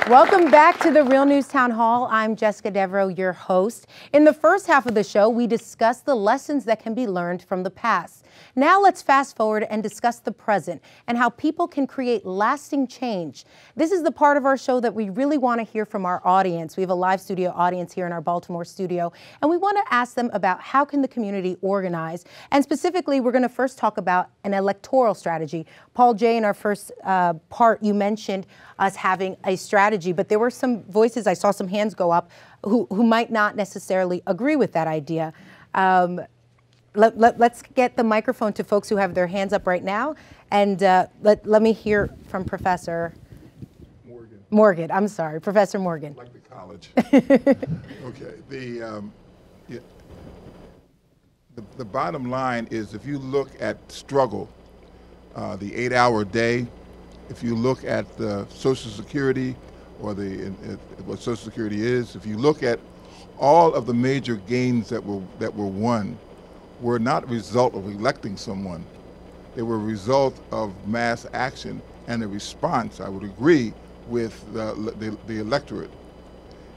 Welcome back to the Real News Town Hall. I'm Jessica Devereaux, your host. In the first half of the show, we discussed the lessons that can be learned from the past. Now let's fast forward and discuss the present and how people can create lasting change. This is the part of our show that we really want to hear from our audience. We have a live studio audience here in our Baltimore studio, and we want to ask them about how can the community organize. And specifically, we're going to first talk about an electoral strategy. Paul J., in our first part, you mentioned us having a strategy, but there were some voices, I saw some hands go up, who might not necessarily agree with that idea. Let's get the microphone to folks who have their hands up right now, and let me hear from Professor Morgan. I'm sorry, Professor Morgan. Like the college. Okay. The bottom line is, if you look at struggle, the 8-hour day, if you look at the Social Security, or what Social Security is, if you look at all of the major gains that were won, were not a result of electing someone. They were a result of mass action and a response, I would agree, with the electorate.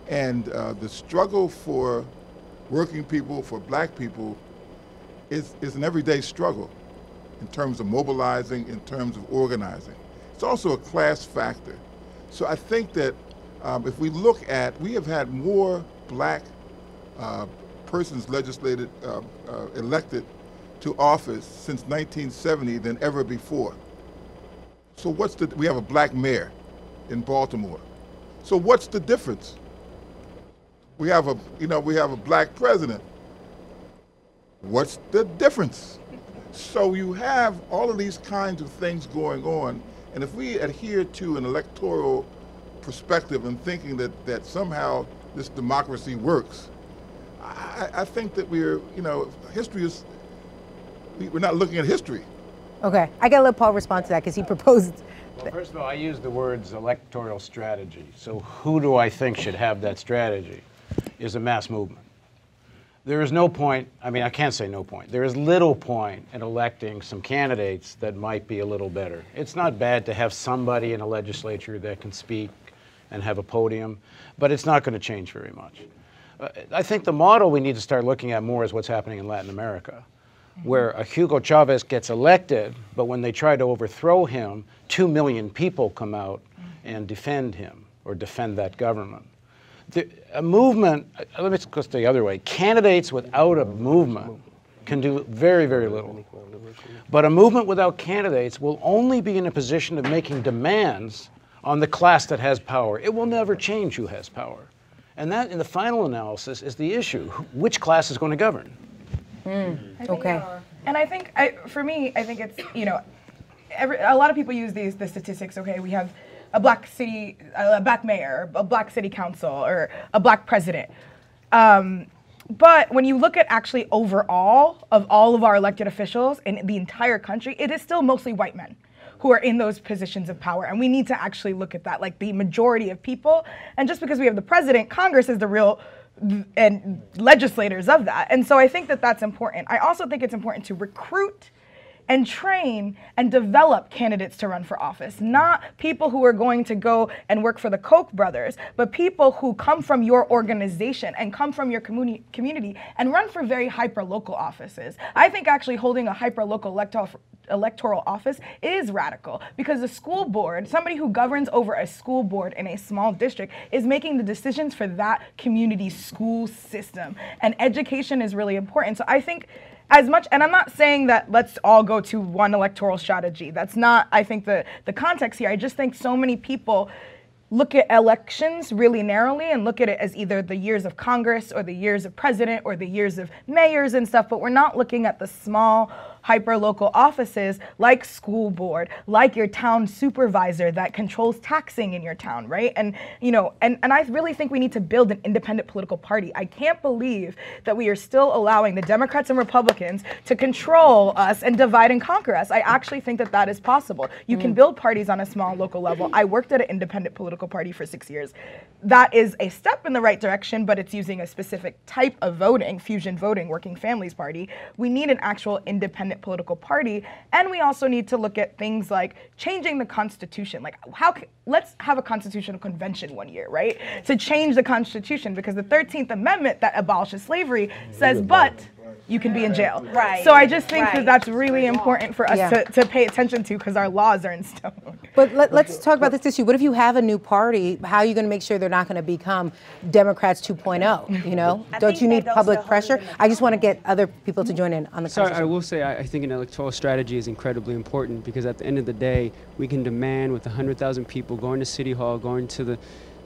And the struggle for working people, for black people, is an everyday struggle in terms of mobilizing, in terms of organizing. It's also a class factor. So I think that if we look at, we have had more black persons legislated, elected to office since 1970 than ever before. So we have a black mayor in Baltimore. So what's the difference? We have a black president. What's the difference? So you have all of these kinds of things going on, and if we adhere to an electoral perspective and thinking that somehow this democracy works, I think that we're not looking at history. Okay, I gotta let Paul respond to that because he proposed. Well, first of all, I use the words electoral strategy. So who do I think should have that strategy? Is a mass movement. There is no point, I mean, I can't say no point. There is little point in electing some candidates that might be a little better. It's not bad to have somebody in a legislature that can speak and have a podium, but it's not going to change very much. I think the model we need to start looking at more is what's happening in Latin America, where a Hugo Chavez gets elected, but when they try to overthrow him, 2 million people come out and defend him or defend that government. A movement, let me go the other way, candidates without a movement can do very, very little. But a movement without candidates will only be in a position of making demands on the class that has power. It will never change who has power. And that, in the final analysis, is the issue. Which class is going to govern? Okay. And I think, for me, I think it's, a lot of people use the statistics, okay, we have a black mayor, a black city council, or a black president. But when you look at actually overall of all of our elected officials in the entire country, it is still mostly white men who are in those positions of power. And we need to actually look at that, like the majority of people. And just because we have the president, Congress is the real and legislators of that. And so I think that that's important. I also think it's important to recruit and train and develop candidates to run for office. Not people who are going to go and work for the Koch brothers, but people who come from your organization and come from your community and run for very hyper-local offices. I think actually holding a hyper-local electoral office is radical, because the school board, somebody who governs over a school board in a small district, is making the decisions for that community school system. And education is really important. So I think as much, and I'm not saying that let's all go to one electoral strategy. That's not, I think, the context here. I just think so many people look at elections really narrowly and look at it as either the years of Congress or the years of president or the years of mayors and stuff, but we're not looking at the small hyper-local offices like school board, like your town supervisor that controls taxing in your town, right? And and I really think we need to build an independent political party. I can't believe that we are still allowing the Democrats and Republicans to control us and divide and conquer us. I actually think that that is possible. You can build parties on a small local level. I worked at an independent political party for 6 years. That is a step in the right direction, but it's using a specific type of voting, fusion voting, working families party. We need an actual independent independent political party. And we also need to look at things like changing the Constitution. Like, let's have a constitutional convention one year, right? To change the Constitution, because the 13th Amendment that abolishes slavery says, but you can be in jail. Right. So I just think that that's really important for us to pay attention to, because our laws are in stone. But let's talk about this issue. What if you have a new party? How are you going to make sure they're not going to become Democrats 2.0? You know, don't you need public pressure? I just want to get other people to join in on the conversation. I will say I think an electoral strategy is incredibly important, because at the end of the day, we can demand with 100,000 people going to City Hall, going to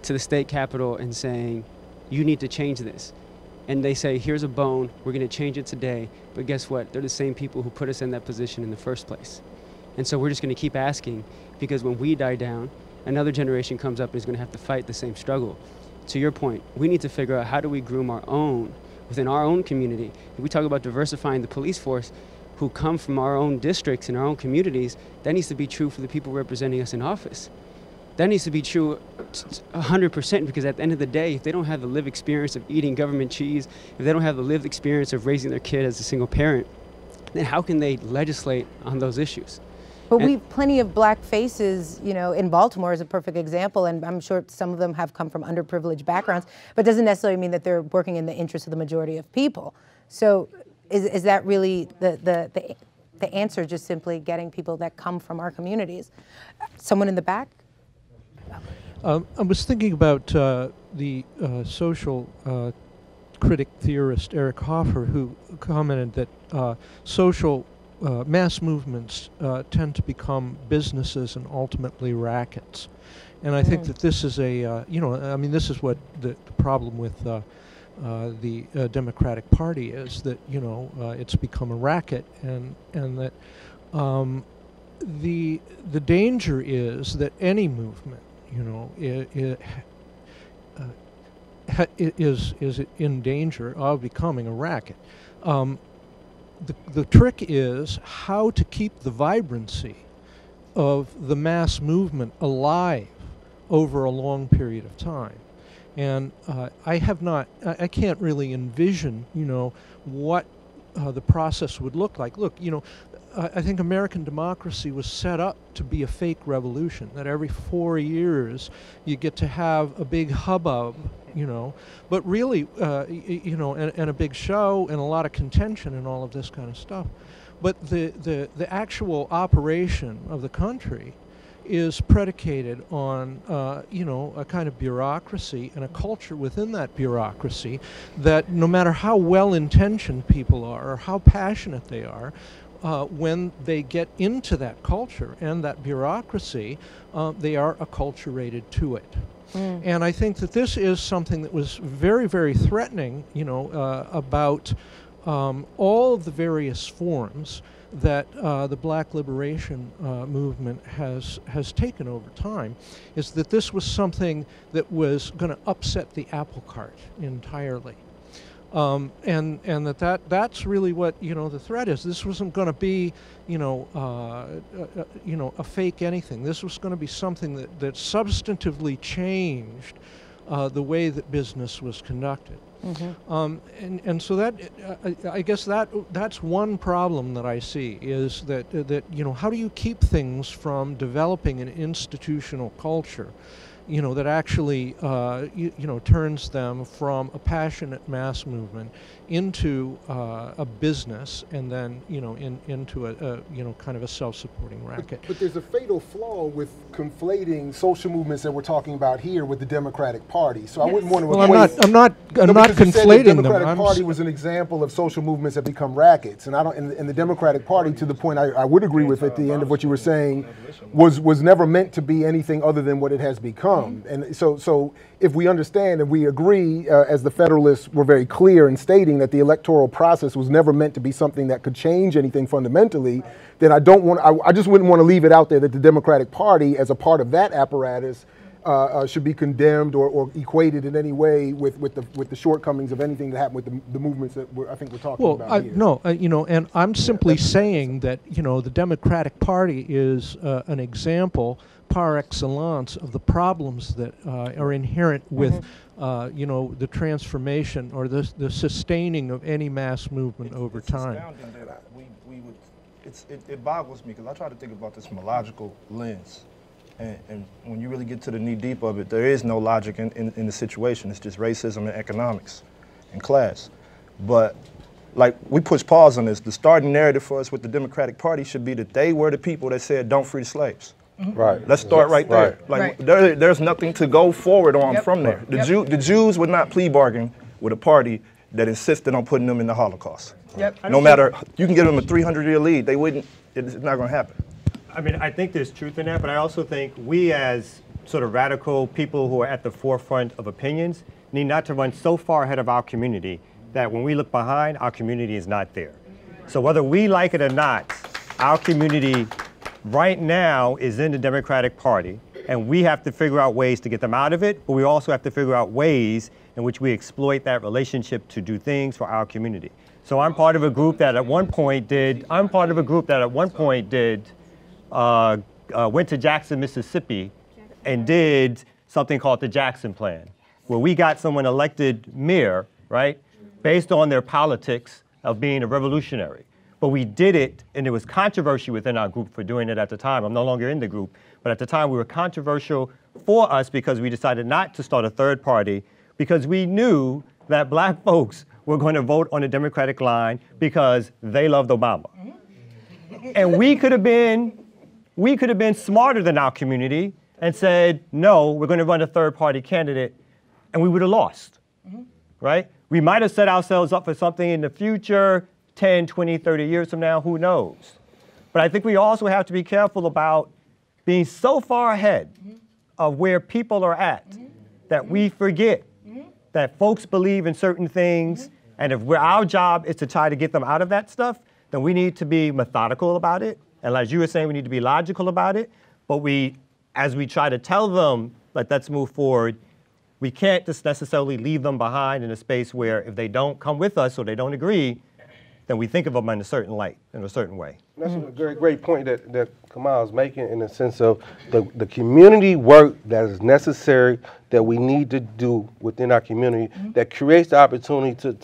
the state capitol and saying, you need to change this. And they say, here's a bone, we're going to change it today. But guess what? They're the same people who put us in that position in the first place. And so we're just going to keep asking, because when we die down, another generation comes up and is going to have to fight the same struggle. To your point, we need to figure out how do we groom our own within our own community. If we talk about diversifying the police force who come from our own districts and our own communities, that needs to be true for the people representing us in office. That needs to be true 100%, because at the end of the day, if they don't have the lived experience of eating government cheese, if they don't have the lived experience of raising their kid as a single parent, then how can they legislate on those issues? But we've plenty of black faces, you know, in Baltimore is a perfect example, and I'm sure some of them have come from underprivileged backgrounds, but doesn't necessarily mean that they're working in the interest of the majority of people. So is that really the answer, just simply getting people that come from our communities? Someone in the back? I was thinking about the social critic theorist Eric Hoffer, who commented that social mass movements tend to become businesses and ultimately rackets. And I think that this is a, this is what the problem with the Democratic Party is, that, it's become a racket, and that the danger is that any movement, is in danger of becoming a racket. The trick is how to keep the vibrancy of the mass movement alive over a long period of time. And I can't really envision, what the process would look like. Look, I think American democracy was set up to be a fake revolution, that every 4 years you get to have a big hubbub, but really, and a big show and a lot of contention and all of this kind of stuff. But the actual operation of the country is predicated on, a kind of bureaucracy and a culture within that bureaucracy that no matter how well-intentioned people are or how passionate they are, when they get into that culture and that bureaucracy, they are acculturated to it. And I think that this is something that was very, very threatening, about all of the various forms that the Black liberation movement has taken over time, is that this was something that was going to upset the apple cart entirely. And that's really what the threat is. This wasn't going to be a fake anything. This was going to be something that substantively changed the way that business was conducted. And so that I guess that's one problem that I see, is that how do you keep things from developing an institutional culture that actually, turns them from a passionate mass movement into a business, and then, into a kind of a self-supporting racket. But there's a fatal flaw with conflating social movements that we're talking about here with the Democratic Party. So I wouldn't want to. Well, I'm not conflating them. The Democratic Party was an example of social movements that become rackets, and and the Democratic Party, to the point I would agree with at the end of what you were saying, was never meant to be anything other than what it has become. And so if we understand and we agree, as the Federalists were very clear in stating that the electoral process was never meant to be something that could change anything fundamentally, then I just wouldn't want to leave it out there that the Democratic Party, as a part of that apparatus, should be condemned or equated in any way with the shortcomings of anything that happened with the movements that I think we're talking about here. No, and I'm simply saying that the Democratic Party is an example par excellence of the problems that are inherent with the transformation or the sustaining of any mass movement over time. It's astounding that we would it boggles me because I try to think about this from a logical lens. And when you really get to the knee deep of it, there is no logic in the situation. It's just racism and economics and class. But like, we push pause on this. The starting narrative for us with the Democratic Party should be that they were the people that said, don't free the slaves. Right. Let's start right there. Like, there's nothing to go forward on from there. The Jews would not plea bargain with a party that insisted on putting them in the Holocaust. No matter, you can give them a 300-year lead, they wouldn't, it's not going to happen. I mean, I think there's truth in that, but I also think we as sort of radical people who are at the forefront of opinions need not to run so far ahead of our community that when we look behind, our community is not there. So whether we like it or not, our community right now is in the Democratic Party, and we have to figure out ways to get them out of it, but we also have to figure out ways in which we exploit that relationship to do things for our community. So I'm part of a group that at one point went to Jackson, Mississippi, and did something called the Jackson Plan, where we got someone elected mayor, right, based on their politics of being a revolutionary. But we did it, and there was controversy within our group for doing it at the time. I'm no longer in the group, but at the time we were controversial for us because we decided not to start a third party because we knew that black folks were going to vote on the Democratic line because they loved Obama. And we could have been smarter than our community and said, no, we're going to run a third-party candidate, and we would have lost, right? We might have set ourselves up for something in the future, 10, 20, 30 years from now, who knows? But I think we also have to be careful about being so far ahead of where people are at that we forget that folks believe in certain things, and if our job is to try to get them out of that stuff, then we need to be methodical about it. And as you were saying, we need to be logical about it. But as we try to tell them, like, let's move forward, we can't just necessarily leave them behind in a space where if they don't come with us or they don't agree, then we think of them in a certain light, in a certain way. That's a great point that Kamal is making in the sense of the community work that is necessary that we need to do within our community that creates the opportunity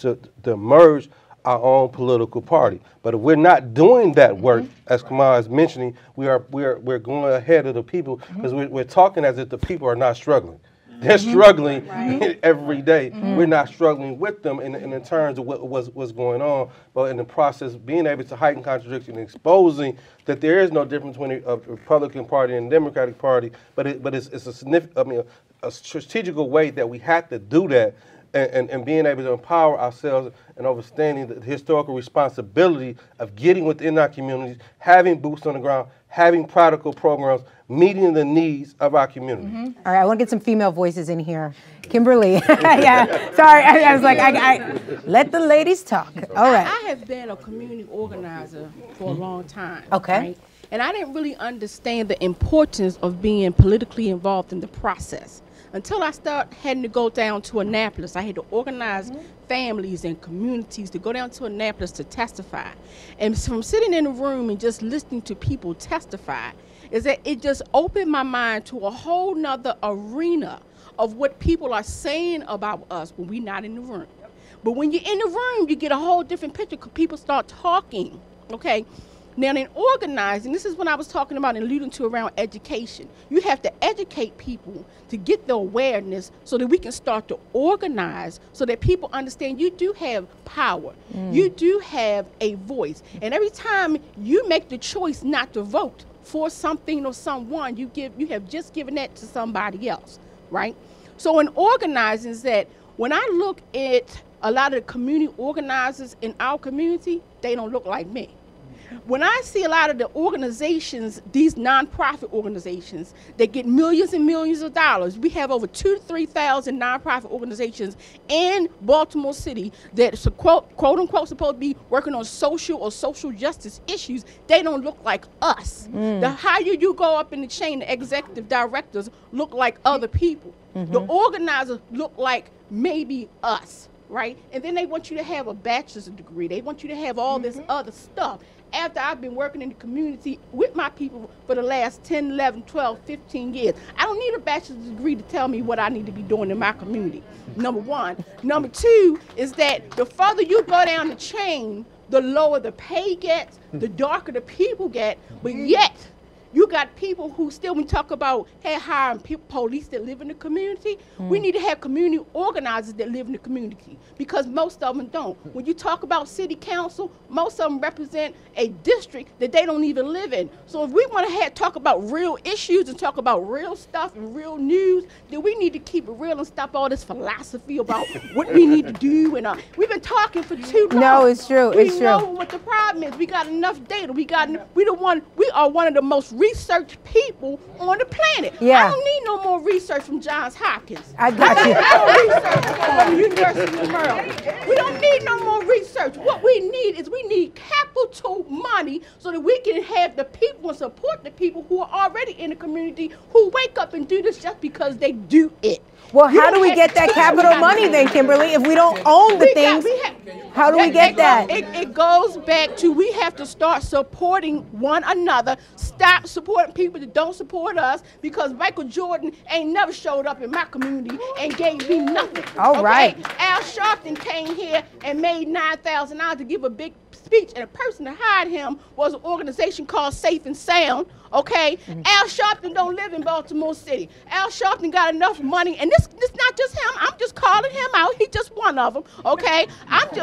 to merge our own political party. But if we're not doing that work, as Kamal is mentioning, we're going ahead of the people because we're talking as if the people are not struggling. They're struggling every day. We're not struggling with them in terms of what's going on, but in the process, being able to heighten contradiction and exposing that there is no difference between a Republican Party and a Democratic Party, but it's a significant, a strategical way that we have to do that, and being able to empower ourselves and understanding the historical responsibility of getting within our communities, having boots on the ground, having practical programs, meeting the needs of our community. All right, I want to get some female voices in here. Kimberly, yeah, sorry, I was like, I let the ladies talk. All right. I have been a community organizer for a long time. Okay. Right? And I didn't really understand the importance of being politically involved in the process until I started having to go down to Annapolis. I had to organize families and communities to go down to Annapolis to testify. And from sitting in a room and just listening to people testify, is that it just opened my mind to a whole nother arena of what people are saying about us when we're not in the room. But when you're in the room, you get a whole different picture because people start talking, okay? Now in organizing, this is what I was talking about and alluding to around education. You have to educate people to get the awareness so that we can start to organize so that people understand you do have power. You do have a voice. And every time you make the choice not to vote for something or someone, you have just given that to somebody else, right? So in organizing is that when I look at a lot of the community organizers in our community, they don't look like me. When I see a lot of the organizations, these nonprofit organizations, that get millions and millions of dollars, we have over 2,000 to 3,000 nonprofit organizations in Baltimore City that are quote unquote supposed to be working on social or social justice issues. They don't look like us. The higher you go up in the chain, the executive directors look like other people. The organizers look like maybe us. right? And then they want you to have a bachelor's degree. They want you to have all this other stuff. After I've been working in the community with my people for the last 10, 11, 12, 15 years, I don't need a bachelor's degree to tell me what I need to be doing in my community, number one. Number two is that the further you go down the chain, the lower the pay gets, the darker the people get, but yet you got people who still, when we talk about hiring police that live in the community, we need to have community organizers that live in the community, because most of them don't. When you talk about city council, most of them represent a district that they don't even live in. So if we want to talk about real issues and talk about real stuff and real news, then we need to keep it real and stop all this philosophy about what we need to do. And we've been talking for too long. No, it's true. We know what the problem is. We got enough data. We are one of the most researched people on the planet. Yeah. I don't need no more research from Johns Hopkins. I got you. Research from the University of Maryland. We don't need no more research. What we need is capital money so that we can have the people and support the people who are already in the community who wake up and do this just because they do it. Well, how do we get that capital money then, Kimberly, if we don't own the things? How do we get that? It goes back to, we have to start supporting one another. Stop supporting people that don't support us, because Michael Jordan ain't never showed up in my community and gave me nothing. All right. Al Sharpton came here and made $9,000 to give a big speech, and the person that hired him was an organization called Safe and Sound. Okay, Al Sharpton don't live in Baltimore City. Al Sharpton got enough money, and this not just him. I'm just calling him out. He's just one of them. Okay,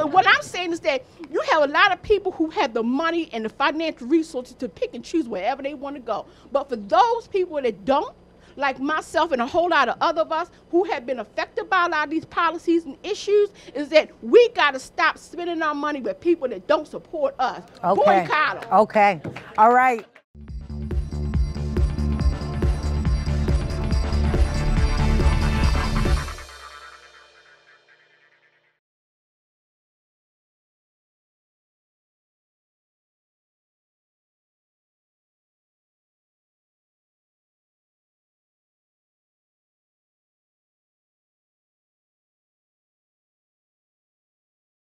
what I'm saying is that you have a lot of people who have the money and the financial resources to pick and choose wherever they want to go. But for those people that don't, like myself and a whole lot of other of us who have been affected by a lot of these policies and issues, is that we got to stop spending our money with people that don't support us. Okay. Boycott them. Okay. All right.